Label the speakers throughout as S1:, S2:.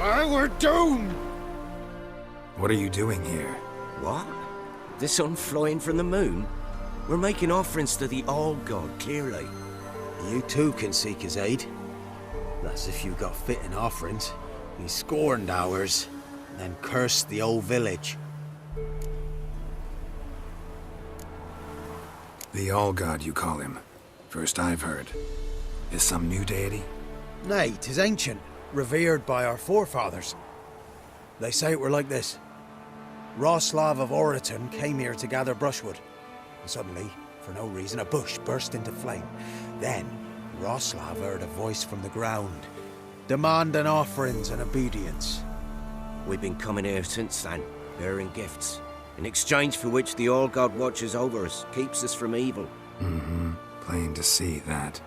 S1: We're doomed!
S2: What are you doing here?
S3: What? The sun flying from the moon? We're making offerings to the All-God, clearly.
S1: You too can seek his aid. That's if you got fitting offerings. He scorned ours, and then cursed the old village.
S2: The All-God, you call him. First I've heard. Is some new deity?
S1: Nay, 'tis ancient, revered by our forefathers. They say it were like this. Roslav of Oriton came here to gather brushwood, and suddenly, for no reason, a bush burst into flame. Then, Roslav heard a voice from the ground, demanding offerings and obedience.
S3: We've been coming here since then, bearing gifts, in exchange for which the All-God watches over us, keeps us from evil.
S2: Plain to see that.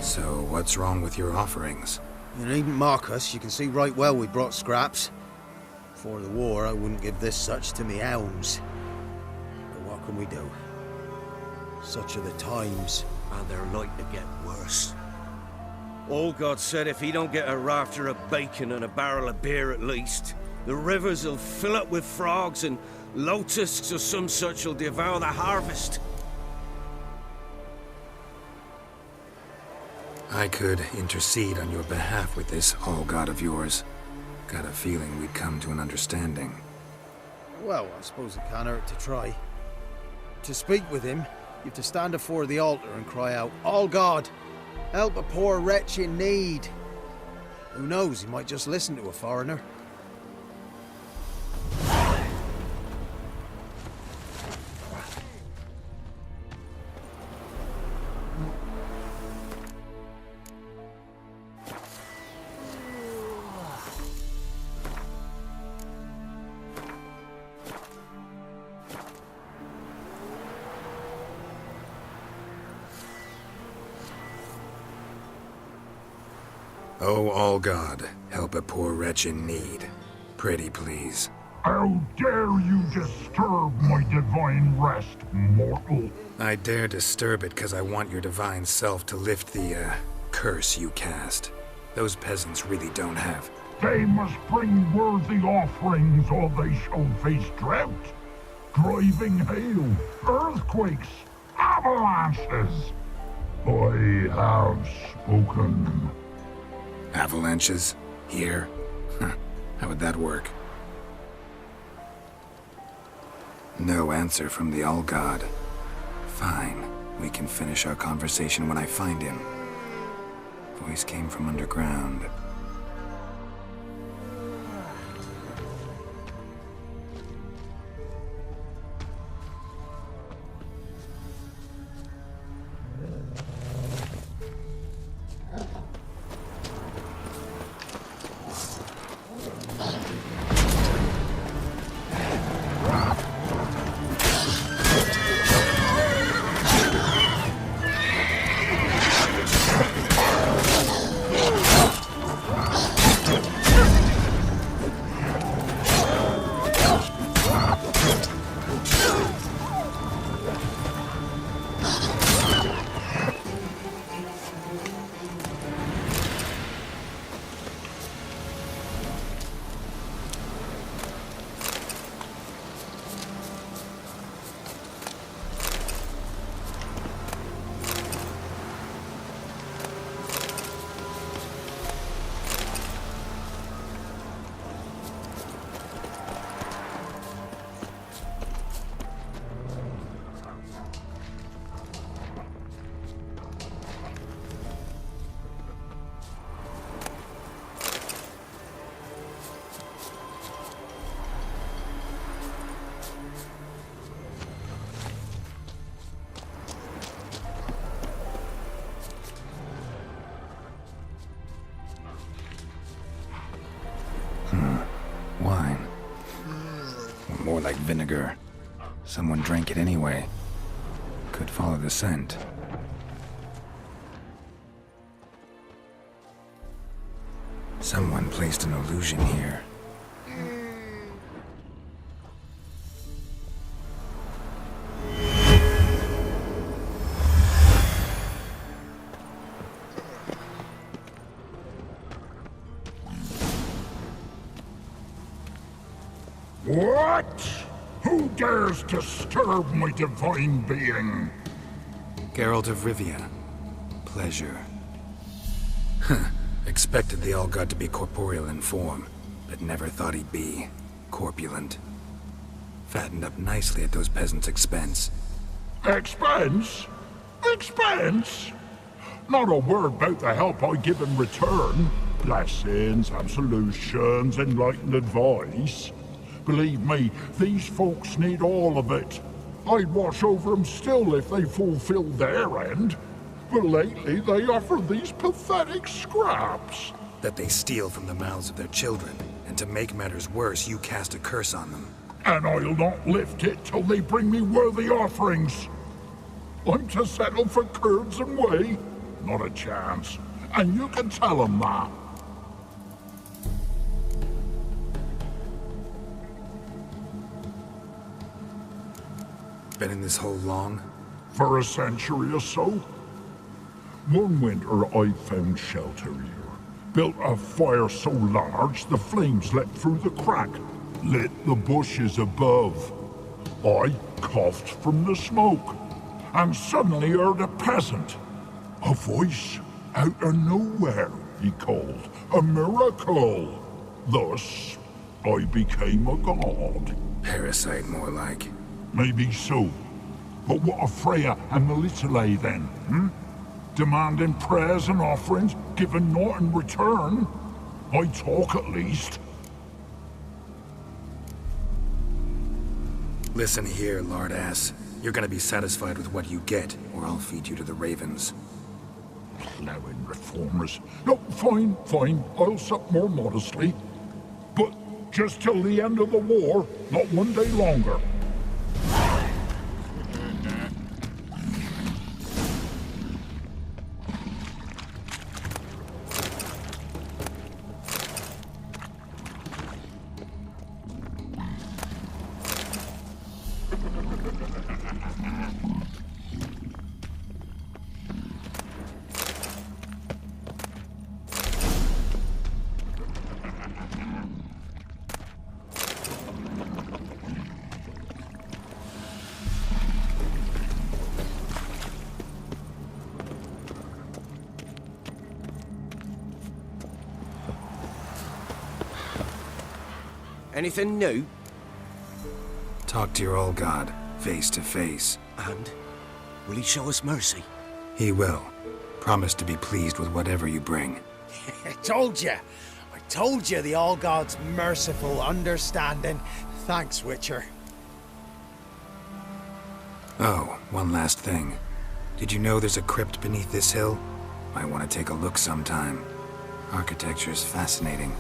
S2: So, what's wrong with your offerings?
S1: You needn't mock us, you can see right well we brought scraps. Before the war, I wouldn't give this such to me elms. But what can we do? Such are the times.
S3: And they're like to get worse. All-God said if he don't get a rafter of bacon and a barrel of beer at least, the rivers will fill up with frogs and locusts or some such will devour the harvest.
S2: I could intercede on your behalf with this All-God of yours. Got a feeling we'd come to an understanding.
S1: Well, I suppose it can't hurt to try. To speak with him, you have to stand before the altar and cry out, "All God, help a poor wretch in need." Who knows, he might just listen to a foreigner.
S2: Oh, All-God, help a poor wretch in need. Pretty please.
S4: How dare you disturb my divine rest, mortal?
S2: I dare disturb it because I want your divine self to lift the, curse you cast. Those peasants really don't have.
S4: They must bring worthy offerings or they shall face drought, driving hail, earthquakes, avalanches. I have spoken.
S2: Avalanches? Here? Huh. How would that work? No answer from the All-God. Fine. We can finish our conversation when I find him. Voice came from underground. Wine. More like vinegar. Someone drank it anyway. Could follow the scent. Someone placed an illusion here.
S4: What? Who dares disturb my divine being?
S2: Geralt of Rivia. Pleasure. Huh. Expected the All-God to be corporeal in form, but never thought he'd be corpulent. Fattened up nicely at those peasants' expense.
S4: Expense? Expense? Not a word about the help I give in return. Blessings, absolutions, enlightened advice. Believe me, these folks need all of it. I'd watch over them still if they fulfilled their end. But lately they offer these pathetic scraps.
S2: That they steal from the mouths of their children, and to make matters worse, you cast a curse on them.
S4: And I'll not lift it till they bring me worthy offerings. I'm to settle for curds and whey? Not a chance. And you can tell them that.
S2: Been in this hole long?
S4: For a century or so. One winter I found shelter here. Built a fire so large the flames leapt through the crack, lit the bushes above. I coughed from the smoke, and suddenly heard a peasant. A voice out of nowhere, he called. A miracle. Thus, I became a god.
S2: Parasite, more like.
S4: Maybe so. But what of Freya and Melitele then, Demanding prayers and offerings, given naught in return? I talk at least.
S2: Listen here, lard ass. You're gonna be satisfied with what you get, or I'll feed you to the ravens.
S4: Plowing reformers. No, fine, fine. I'll sup more modestly. But just till the end of the war, not one day longer.
S3: Anything new?
S2: Talk to your old god, face to face.
S3: And? Will he show us mercy?
S2: He will. Promise to be pleased with whatever you bring.
S1: I told you. I told you the All-God's merciful, understanding. Thanks, Witcher.
S2: Oh, one last thing. Did you know there's a crypt beneath this hill? Might want to take a look sometime. Architecture's fascinating.